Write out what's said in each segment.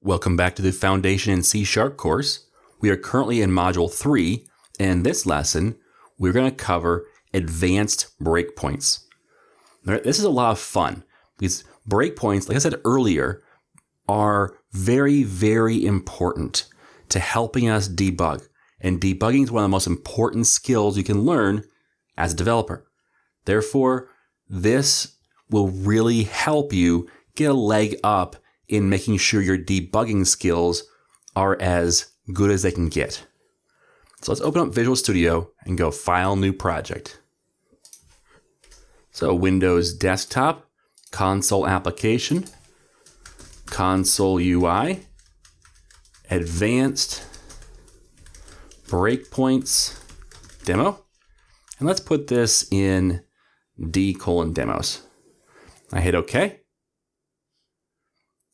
Welcome back to the Foundation in C# course. We are currently in Module 3, and in this lesson, we're going to cover advanced breakpoints. This is a lot of fun because breakpoints, like I said earlier, are very, very important to helping us debug. And debugging is one of the most important skills you can learn as a developer. Therefore, this will really help you get a leg up in making sure your debugging skills are as good as they can get. So let's open up Visual Studio and go File, New Project. So Windows Desktop, Console Application, Console UI, Advanced Breakpoints Demo. And let's put this in D:\demos. I hit OK.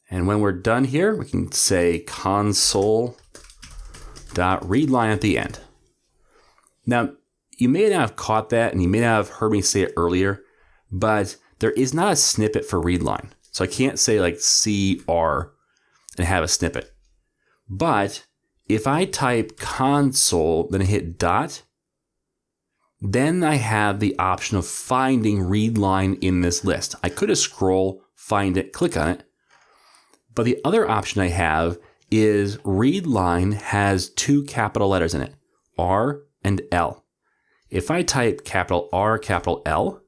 And when we're done here, we can say console.readline at the end. Now, you may not have caught that, and you may not have heard me say it earlier, but there is not a snippet for readline. So I can't say like CR and have a snippet. But if I type console, then hit dot, then I have the option of finding readline in this list. I could just scroll, find it, click on it. But the other option I have is readline has two capital letters in it, R and L. If I type capital R, capital L,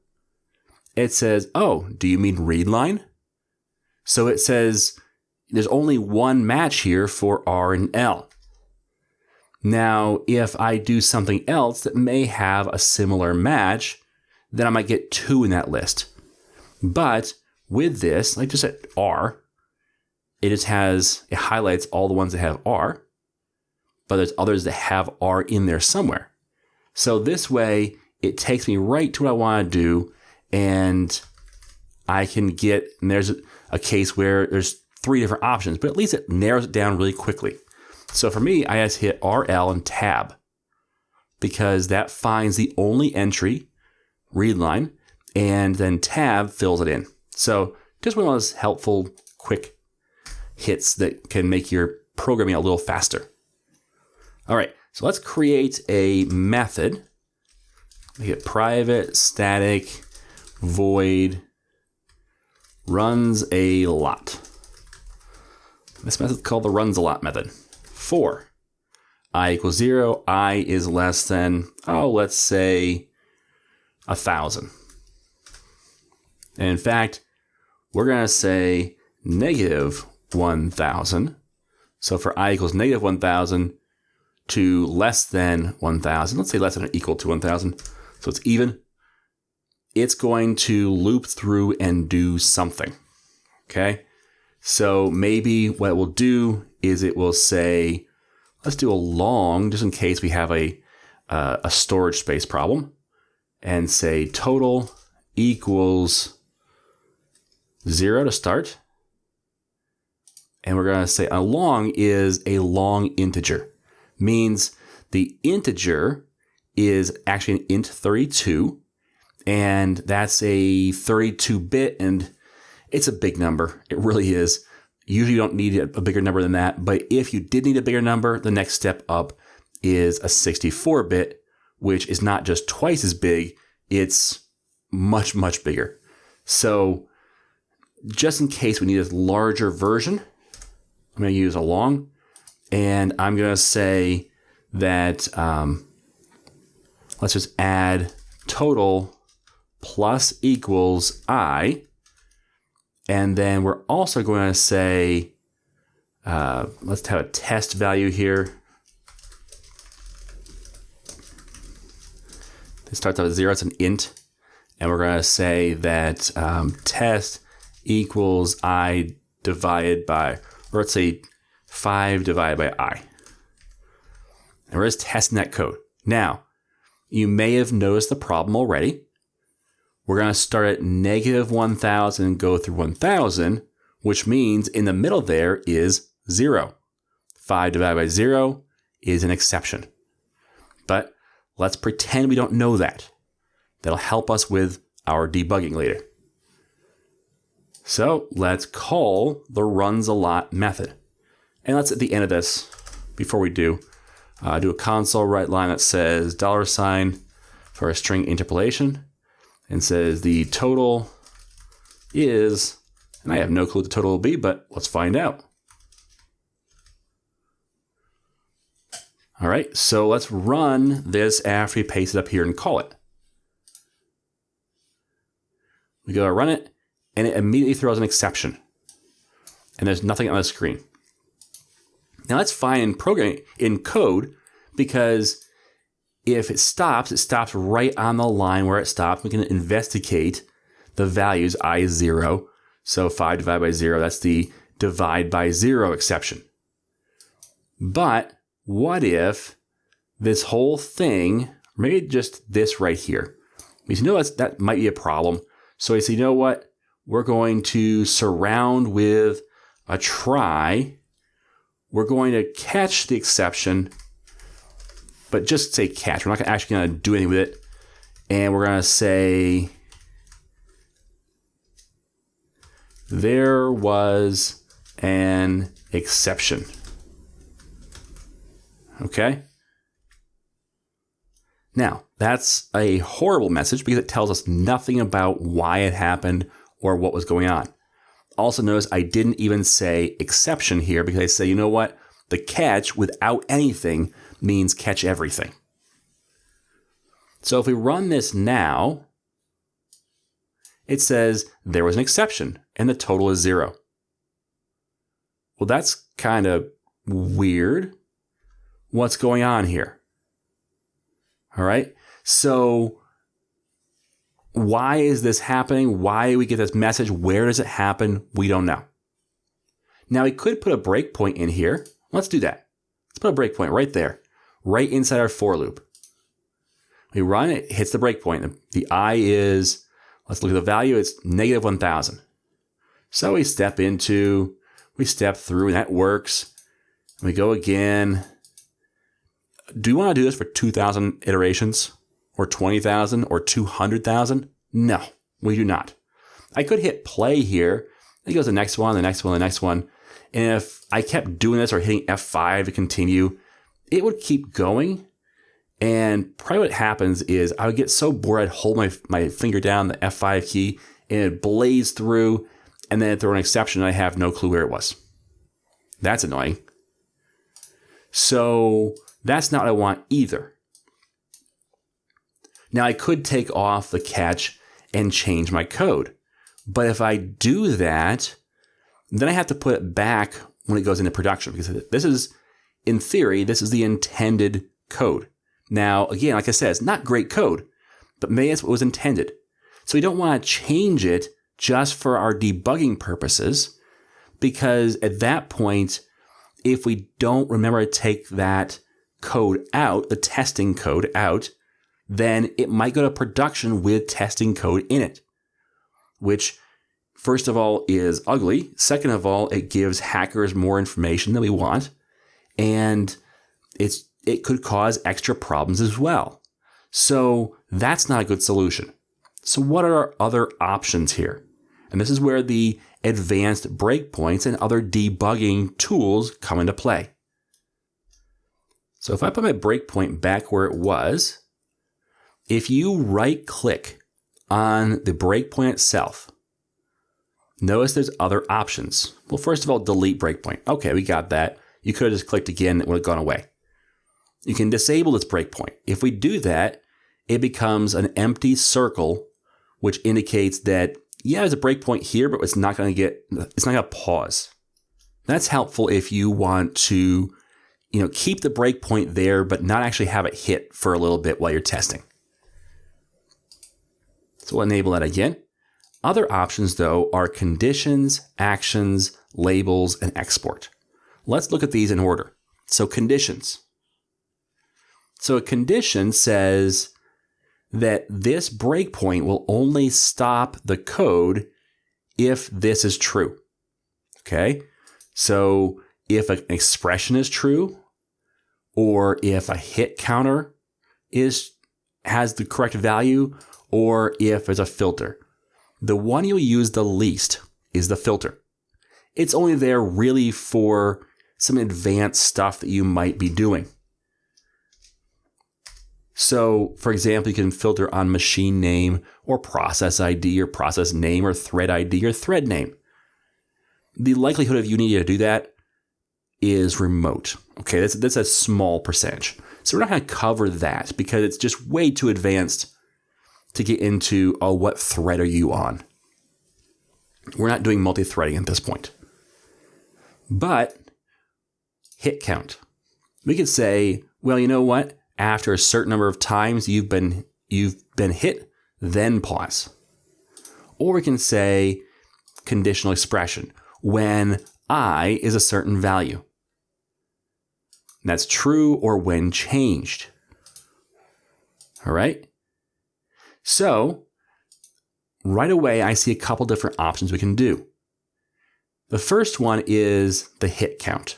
it says, oh, do you mean readline? So it says there's only one match here for R and L. Now, if I do something else that may have a similar match, then I might get two in that list. But with this, like just at R, it highlights all the ones that have R, but there's others that have R in there somewhere. So this way, it takes me right to what I want to do, and I can get, and there's a case where there's three different options, but at least it narrows it down really quickly. So for me, I just hit RL and tab, because that finds the only entry, readline, and then tab fills it in. So just one of those helpful, quick hits that can make your programming a little faster. All right, so let's create a method. Make it private, static, void, runs a lot. This method is called the runs a lot method. For I equals 0, I is less than, let's say 1,000. And in fact, we're going to say negative 1,000. So for I equals negative 1,000 to less than 1,000, let's say less than or equal to 1,000, so it's even, it's going to loop through and do something. Okay? So maybe what it will do is it will say, let's do a long, just in case we have a storage space problem, and say total equals 0 to start. And we're going to say a long is a long integer. Means the integer is actually an int 32, and that's a 32-bit, and it's a big number. It really is. Usually you don't need a bigger number than that, but if you did need a bigger number, the next step up is a 64-bit, which is not just twice as big, it's much, much bigger. So just in case we need a larger version, I'm going to use a long, and I'm going to say that let's just add total plus equals I, and then we're also going to say, let's have a test value here. It starts out with 0, it's an int, and we're going to say that test equals I divided by, or let's say 5 divided by I. And we're just testing that code. Now, you may have noticed the problem already. We're going to start at negative 1,000 and go through 1,000, which means in the middle there is 0. 5 divided by 0 is an exception. But let's pretend we don't know that. That'll help us with our debugging later. So let's call the runs a lot method. And let's at the end of this, before we do a console write line that says $, for a string interpolation, and says the total is, and I have no clue what the total will be, but let's find out. All right, so let's run this after we paste it up here and call it. We go to run it, and it immediately throws an exception. And there's nothing on the screen. Now that's fine in programming, in code, because if it stops right on the line where it stops. We can investigate the values I0. So 5 divided by 0, that's the divide by 0 exception. But what if this whole thing, maybe just this right here, we say, no, that might be a problem. So we say, you know what? We're going to surround with a try. We're going to catch the exception, but just say catch. We're not actually going to do anything with it. And we're going to say there was an exception. Okay? Now, that's a horrible message because it tells us nothing about why it happened or what was going on. Also notice I didn't even say exception here because I say, you know what? The catch without anything means catch everything. So if we run this now, it says there was an exception and the total is 0. Well, that's kind of weird. What's going on here? All right. So why is this happening? Why do we get this message? Where does it happen? We don't know. Now we could put a breakpoint in here. Let's do that. Let's put a breakpoint right there, right inside our for loop. We run, it hits the breakpoint. The I is, let's look at the value, it's negative 1,000. So we step through, and that works. We go again. Do you want to do this for 2,000 iterations? Or 20,000 or 200,000? No, we do not. I could hit play here. It goes to the next one, the next one, the next one. And if I kept doing this or hitting F5 to continue, it would keep going. And probably what happens is I would get so bored, I'd hold my finger down, the F5 key, and it'd blaze through, and then throw an exception, and I have no clue where it was. That's annoying. So that's not what I want either. Now, I could take off the catch and change my code. But if I do that, then I have to put it back when it goes into production. Because this is, in theory, this is the intended code. Now, again, like I said, it's not great code, but maybe that's what was intended. So we don't want to change it just for our debugging purposes. Because at that point, if we don't remember to take that code out, the testing code out, then it might go to production with testing code in it, which, first of all, is ugly. Second of all, it gives hackers more information than we want, and it could cause extra problems as well. So that's not a good solution. So what are our other options here? And this is where the advanced breakpoints and other debugging tools come into play. So if I put my breakpoint back where it was, if you right-click on the breakpoint itself, notice there's other options. Well, first of all, delete breakpoint. Okay, we got that. You could have just clicked again, it would have gone away. You can disable this breakpoint. If we do that, it becomes an empty circle, which indicates that, yeah, there's a breakpoint here, but it's not going to pause. That's helpful if you want to, keep the breakpoint there, but not actually have it hit for a little bit while you're testing. So we'll enable that again. Other options, though, are conditions, actions, labels, and export. Let's look at these in order. So conditions. So a condition says that this breakpoint will only stop the code if this is true. Okay? So if an expression is true, or if a hit counter has the correct value, or if there's a filter. The one you'll use the least is the filter. It's only there really for some advanced stuff that you might be doing. So, for example, you can filter on machine name or process ID or process name or thread ID or thread name. The likelihood of you needing to do that is remote. Okay, that's a small percentage. So we're not going to cover that because it's just way too advanced to get into, what thread are you on? We're not doing multi-threading at this point. But hit count. We could say, well, you know what? After a certain number of times you've been hit, then pause. Or we can say conditional expression, when I is a certain value. And that's true or when changed. All right? So, right away, I see a couple different options we can do. The first one is the hit count.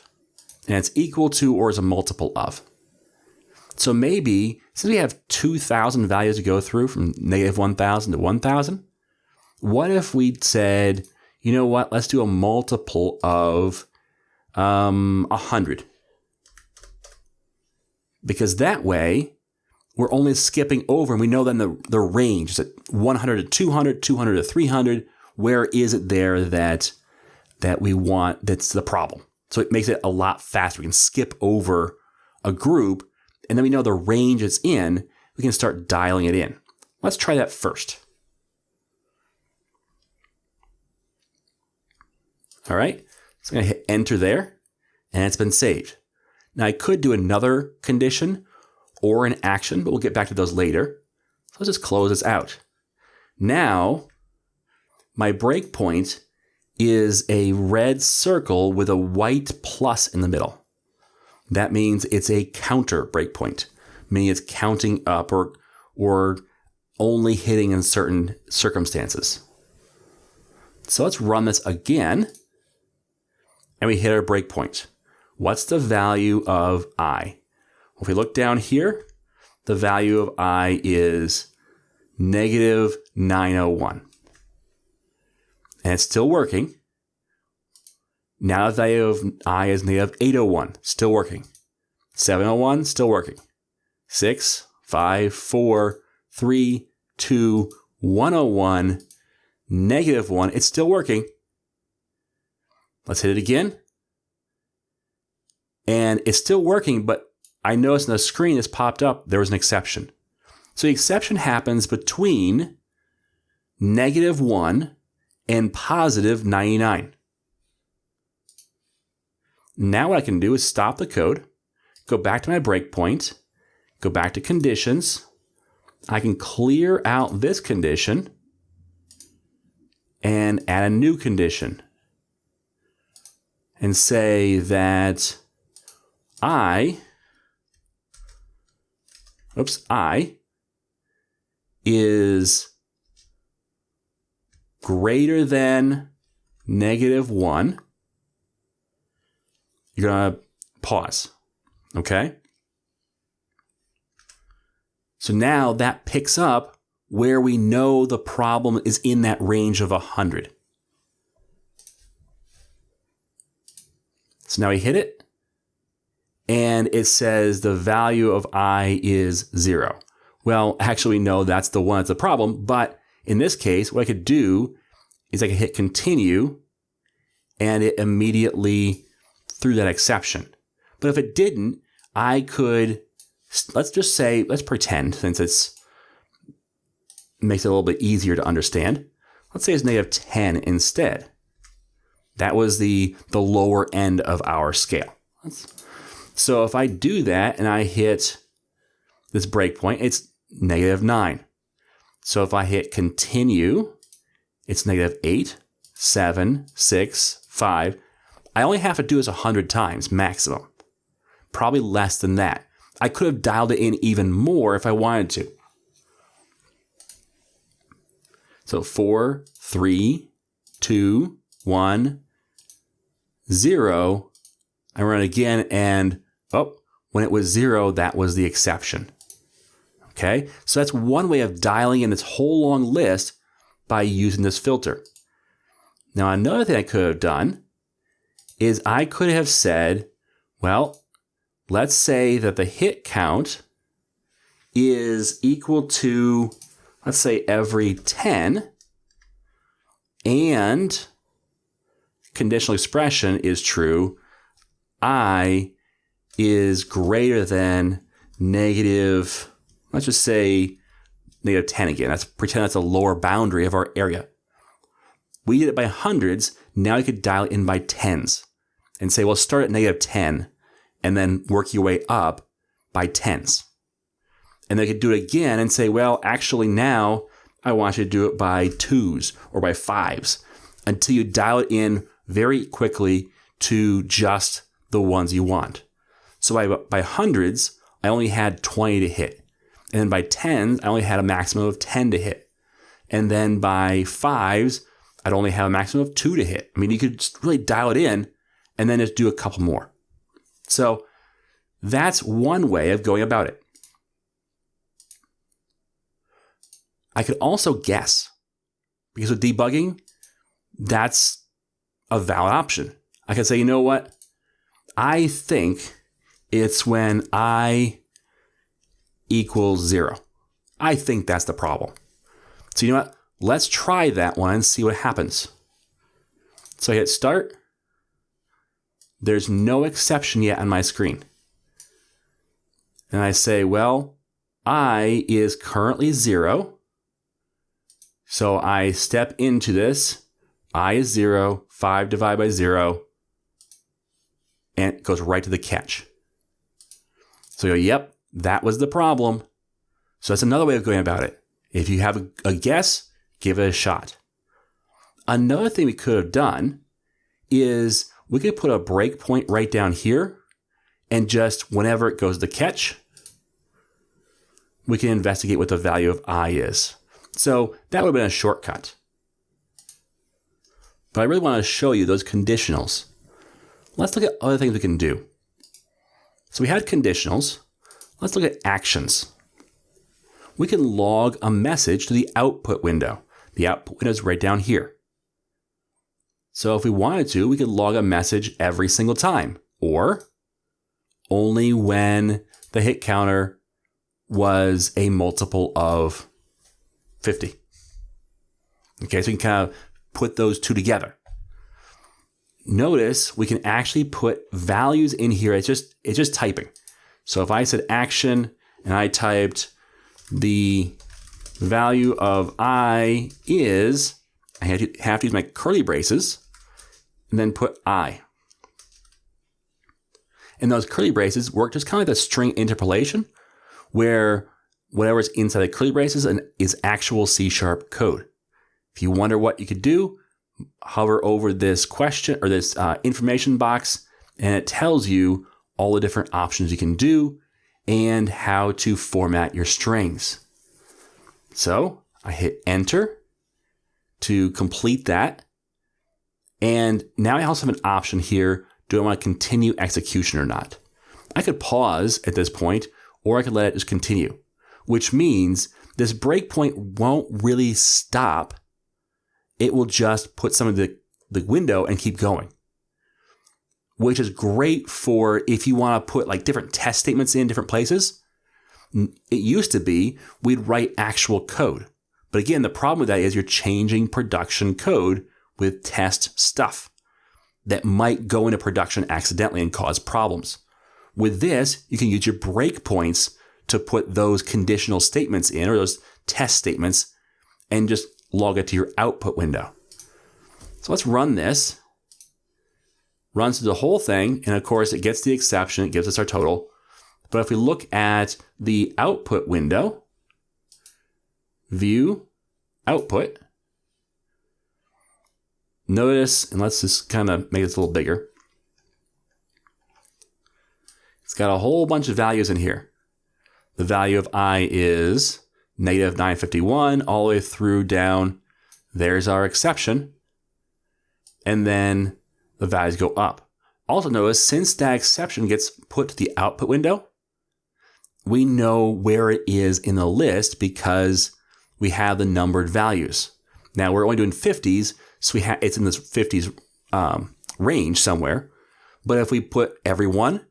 And it's equal to or is a multiple of. So maybe, since we have 2,000 values to go through from negative 1,000 to 1,000, what if we said, you know what, let's do a multiple of 100. Because that way, we're only skipping over and we know then the range is at 100 to 200, 200 to 300. Where is it there that we want, that's the problem? So it makes it a lot faster. We can skip over a group and then we know the range it's in. We can start dialing it in. Let's try that first. All right, so I'm going to hit enter there and it's been saved. Now I could do another condition or an action, but we'll get back to those later. So let's just close this out. Now, my breakpoint is a red circle with a white plus in the middle. That means it's a counter breakpoint, meaning it's counting up or only hitting in certain circumstances. So let's run this again, and we hit our breakpoint. What's the value of I? If we look down here, the value of I is negative 901. And it's still working. Now the value of I is negative 801, still working. 701, still working. 6, 5, 4, 3, 2, 101, negative 1, it's still working. Let's hit it again. And it's still working, but I noticed in the screen that's popped up, there was an exception. So the exception happens between negative 1 and positive 99. Now what I can do is stop the code, go back to my breakpoint, go back to conditions. I can clear out this condition and add a new condition and say that I is greater than negative 1. You're going to pause, okay? So now that picks up where we know the problem is in that range of 100. So now we hit it, and it says the value of I is 0. Well, actually, no, that's the one that's the problem. But in this case, what I could do is I could hit continue, and it immediately threw that exception. But if it didn't, I could, let's pretend, since it makes it a little bit easier to understand. Let's say it's negative 10 instead. That was the lower end of our scale. So if I do that and I hit this breakpoint, it's negative 9. So if I hit continue, it's negative 8, 7, 6, 5. I only have to do this 100 times maximum. Probably less than that. I could have dialed it in even more if I wanted to. So 4, 3, 2, 1, 0. I run it again, and when it was 0, that was the exception. Okay, so that's one way of dialing in this whole long list by using this filter. Now, another thing I could have done is I could have said Well, let's say that the hit count is equal to, let's say, every 10, and conditional expression is true, I is greater than negative, let's just say negative 10 again. Let's pretend that's a lower boundary of our area. We did it by hundreds. Now you could dial it in by tens and say, well, start at negative 10 and then work your way up by tens. And they could do it again and say, well, actually now I want you to do it by twos or by fives until you dial it in very quickly to just the ones you want. So by hundreds, I only had 20 to hit. And then by tens, I only had a maximum of 10 to hit. And then by fives, I'd only have a maximum of 2 to hit. I mean, you could just really dial it in and then just do a couple more. So that's one way of going about it. I could also guess, because with debugging, that's a valid option. I could say, you know what? I think it's when I equals 0. I think that's the problem. So you know what? Let's try that one and see what happens. So I hit start. There's no exception yet on my screen. And I say, well, I is currently 0. So I step into this. I is 0, 5 divided by 0, and it goes right to the catch. So you go, yep, that was the problem. So that's another way of going about it. If you have a guess, give it a shot. Another thing we could have done is we could put a breakpoint right down here, and just whenever it goes to catch, we can investigate what the value of I is. So that would have been a shortcut. But I really want to show you those conditionals. Let's look at other things we can do. So we had conditionals. Let's look at actions. We can log a message to the output window. The output window is right down here. So if we wanted to, we could log a message every single time, or only when the hit counter was a multiple of 50. Okay, so we can kind of put those two together. Notice we can actually put values in here. It's just typing. So if I said action and I typed the value of I is, I have to use my curly braces and then put I. And those curly braces work just kind of like a string interpolation, where whatever's inside the curly braces is actual C# code. If you wonder what you could do, hover over this question or this information box, and it tells you all the different options you can do and how to format your strings. So I hit enter to complete that. And now I also have an option here. Do I want to continue execution or not? I could pause at this point, or I could let it just continue, which means this breakpoint won't really stop. It will just put some of the window and keep going, which is great for if you want to put like different test statements in different places. It used to be we'd write actual code. But again, the problem with that is you're changing production code with test stuff that might go into production accidentally and cause problems. With this, you can use your breakpoints to put those conditional statements in, or those test statements, and just log it to your output window. So let's run this. Runs through the whole thing, and of course it gets the exception, it gives us our total. But if we look at the output window, view, output, notice, and let's just kind of make this a little bigger. It's got a whole bunch of values in here. The value of I is negative 951 all the way through down. There's our exception. And then the values go up. Also notice, since that exception gets put to the output window, we know where it is in the list because we have the numbered values. Now we're only doing 50s, so it's in this 50s range somewhere. But if we put every 1,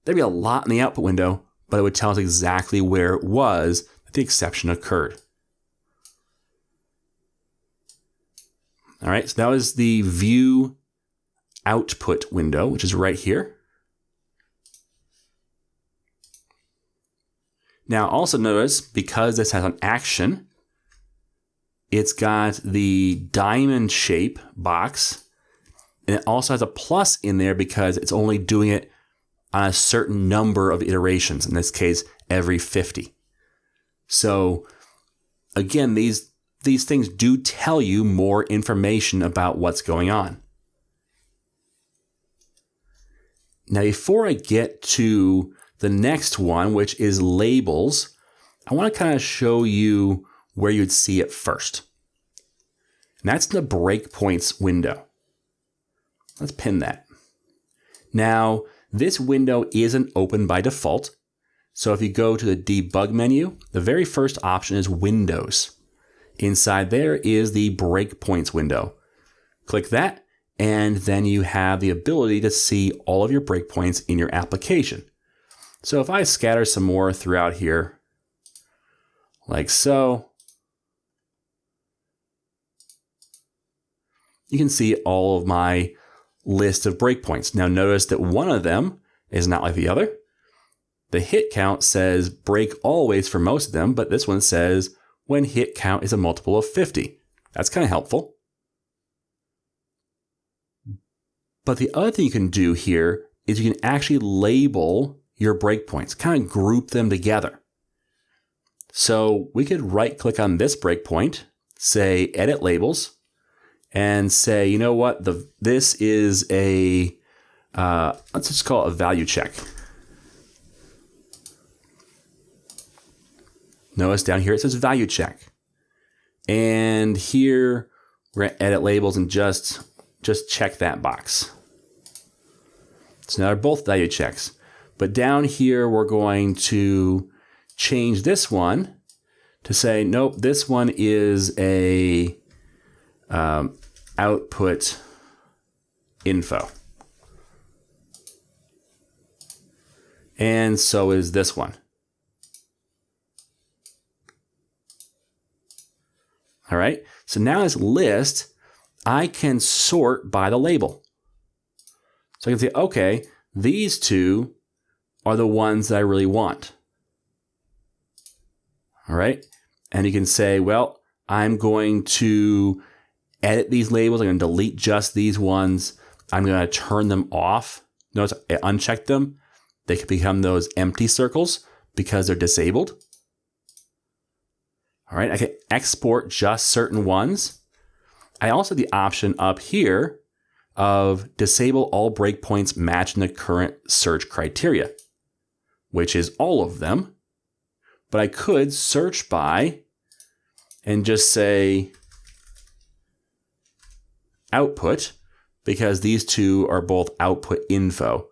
there'd be a lot in the output window, but it would tell us exactly where it was that the exception occurred. All right, so that was the view output window, which is right here. Now also notice, because this has an action, it's got the diamond shape box, and it also has a plus in there because it's only doing it on a certain number of iterations, in this case, every 50. So again, these things do tell you more information about what's going on. Now, before I get to the next one, which is labels, I want to kind of show you where you'd see it first. And that's the breakpoints window. Let's pin that. Now, this window isn't open by default. So if you go to the debug menu, the very first option is Windows. Inside there is the breakpoints window. Click that, and then you have the ability to see all of your breakpoints in your application. So if I scatter some more throughout here, like so, you can see all of my list of breakpoints. Now notice that one of them is not like the other. The hit count says break always for most of them, but this one says when hit count is a multiple of 50. That's kind of helpful. But the other thing you can do here is you can actually label your breakpoints, kind of group them together. So we could right click on this breakpoint, say edit labels, and say, you know what, this is a, let's just call it a value check. Notice down here it says value check. And here we're going to edit labels and just check that box. So now they're both value checks. But down here we're going to change this one to say, nope, this one is a output info. And so is this one. All right, so now this list, I can sort by the label. So I can say, okay, these two are the ones that I really want. All right, and you can say, well, I'm going to edit these labels. I'm going to delete just these ones. I'm going to turn them off. Notice I unchecked them. They could become those empty circles because they're disabled. All right, I can export just certain ones. I also have the option up here of disable all breakpoints matching the current search criteria, which is all of them. But I could search by and just say output, because these two are both output info.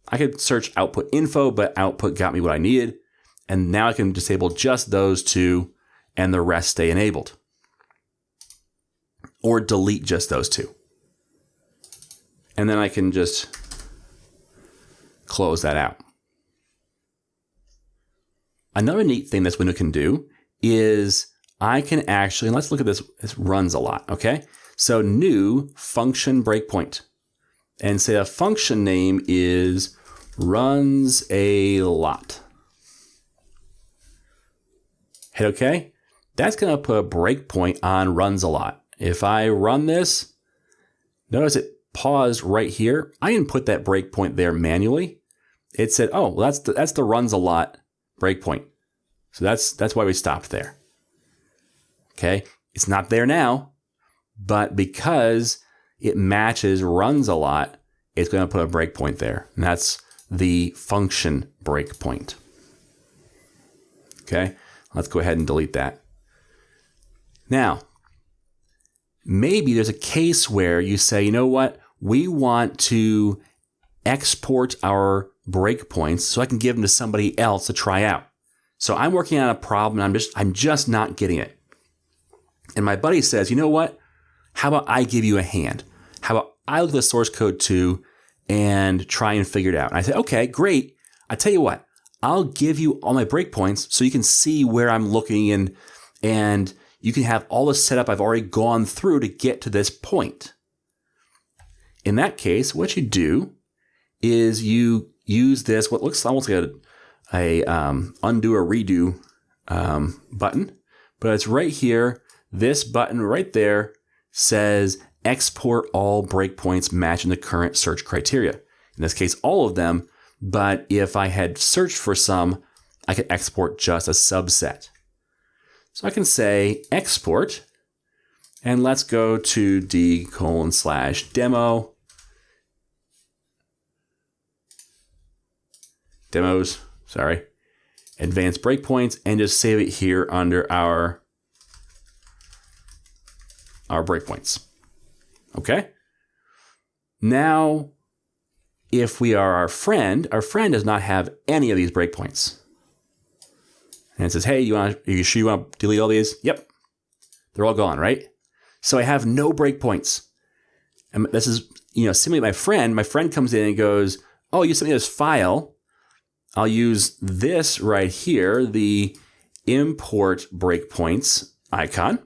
I could search output info, but output got me what I needed. And now I can disable just those two and the rest stay enabled. Or delete just those two. And then I can just close that out. Another neat thing this window can do is I can actually, and let's look at this, this runs a lot, okay? So new function breakpoint. And say a function name is runs a lot. Hit OK. That's going to put a breakpoint on runs a lot. If I run this, notice it paused right here. I didn't put that breakpoint there manually. It said, oh, well, that's the runs a lot breakpoint. So that's why we stopped there. Okay, it's not there now, but because it matches runs a lot, it's going to put a breakpoint there. And that's the function breakpoint. Okay, let's go ahead and delete that. Now, maybe there's a case where you say, you know what, we want to export our breakpoints so I can give them to somebody else to try out. So I'm working on a problem and I'm just not getting it. And my buddy says, you know what, how about I give you a hand? How about I look at the source code too, and try and figure it out. And I said, okay, great. I tell you what, I'll give you all my breakpoints so you can see where I'm looking and you can have all the setup I've already gone through to get to this point. In that case, what you do is you use this, what looks almost like a undo or redo button, but it's right here. This button right there says export all breakpoints matching the current search criteria. In this case, all of them, but if I had searched for some, I could export just a subset. So I can say export, and let's go to d:/demo. Demos, sorry. Advanced breakpoints, and just save it here under our breakpoints. Okay? Now, if we are our friend does not have any of these breakpoints. And it says, hey, you sure you want to delete all these? Yep. They're all gone, right? So I have no breakpoints. And this is, similarly my friend comes in and goes, oh, you sent me this file. I'll use this right here, the import breakpoints icon.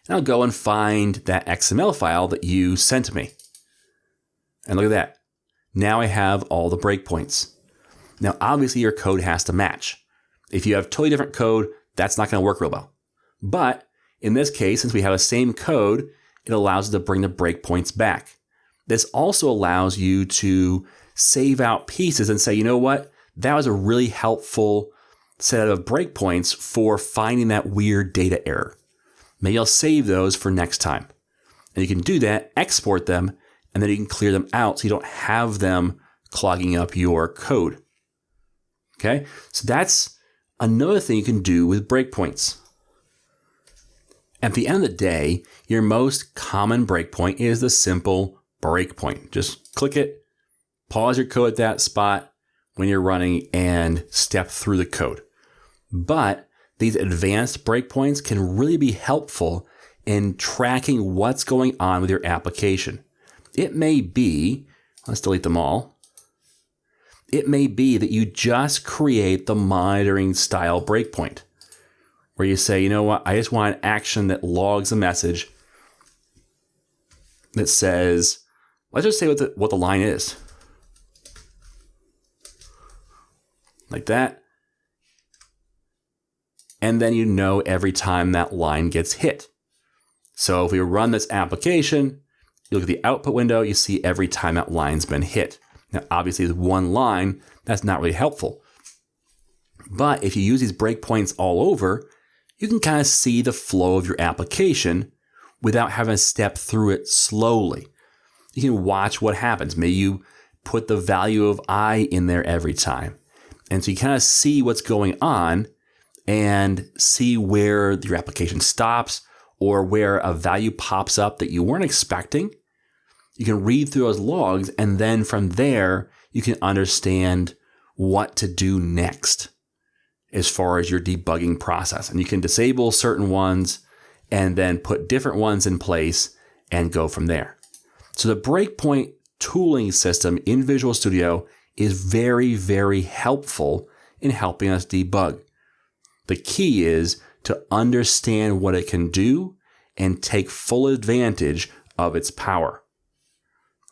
And I'll go and find that XML file that you sent to me. And look at that. Now I have all the breakpoints. Now, obviously, your code has to match. If you have totally different code, that's not going to work real well. But in this case, since we have the same code, it allows us to bring the breakpoints back. This also allows you to save out pieces and say, you know what? That was a really helpful set of breakpoints for finding that weird data error. Maybe I'll save those for next time. And you can do that, export them, and then you can clear them out so you don't have them clogging up your code. Okay, so that's another thing you can do with breakpoints. At the end of the day, your most common breakpoint is the simple breakpoint. Just click it, pause your code at that spot when you're running, and step through the code. But these advanced breakpoints can really be helpful in tracking what's going on with your application. It may be, let's delete them all. It may be that you just create the monitoring style breakpoint where you say, you know what, I just want an action that logs a message that says, let's just say what the line is. Like that. And then you know every time that line gets hit. So if we run this application, you look at the output window, you see every time that line's been hit. Now, obviously, with one line, that's not really helpful. But if you use these breakpoints all over, you can kind of see the flow of your application without having to step through it slowly. You can watch what happens. Maybe you put the value of I in there every time. And so you kind of see what's going on and see where your application stops or where a value pops up that you weren't expecting. You can read through those logs, and then from there, you can understand what to do next as far as your debugging process. And you can disable certain ones and then put different ones in place and go from there. So the breakpoint tooling system in Visual Studio is very, very helpful in helping us debug. The key is to understand what it can do and take full advantage of its power.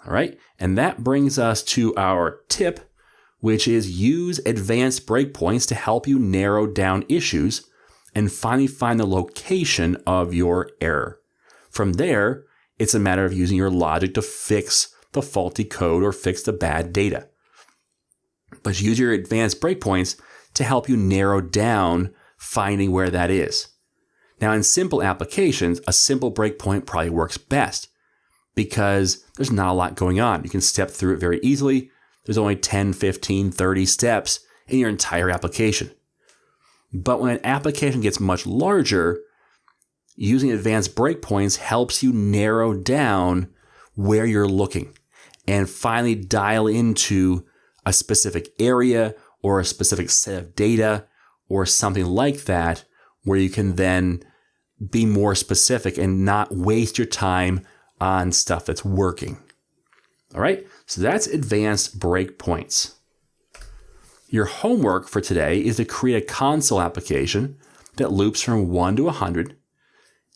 All right, and that brings us to our tip, which is use advanced breakpoints to help you narrow down issues and finally find the location of your error. From there, it's a matter of using your logic to fix the faulty code or fix the bad data. But use your advanced breakpoints to help you narrow down finding where that is. Now, in simple applications, a simple breakpoint probably works best, because there's not a lot going on. You can step through it very easily. There's only 10, 15, 30 steps in your entire application. But when an application gets much larger, using advanced breakpoints helps you narrow down where you're looking and finally dial into a specific area or a specific set of data or something like that, where you can then be more specific and not waste your time on stuff that's working. All right, so that's advanced breakpoints. Your homework for today is to create a console application that loops from 1 to 100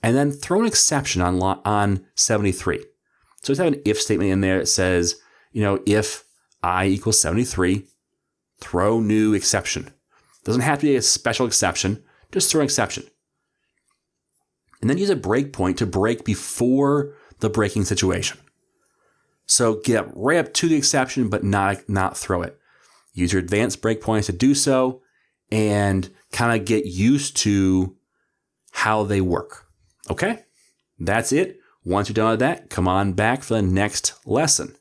and then throw an exception on 73. So just have an if statement in there that says, if I equals 73, throw new exception. Doesn't have to be a special exception, just throw an exception. And then use a breakpoint to break before the breaking situation. So get right up to the exception, but not throw it. Use your advanced breakpoints to do so and kind of get used to how they work. Okay? That's it. Once you're done with that, come on back for the next lesson.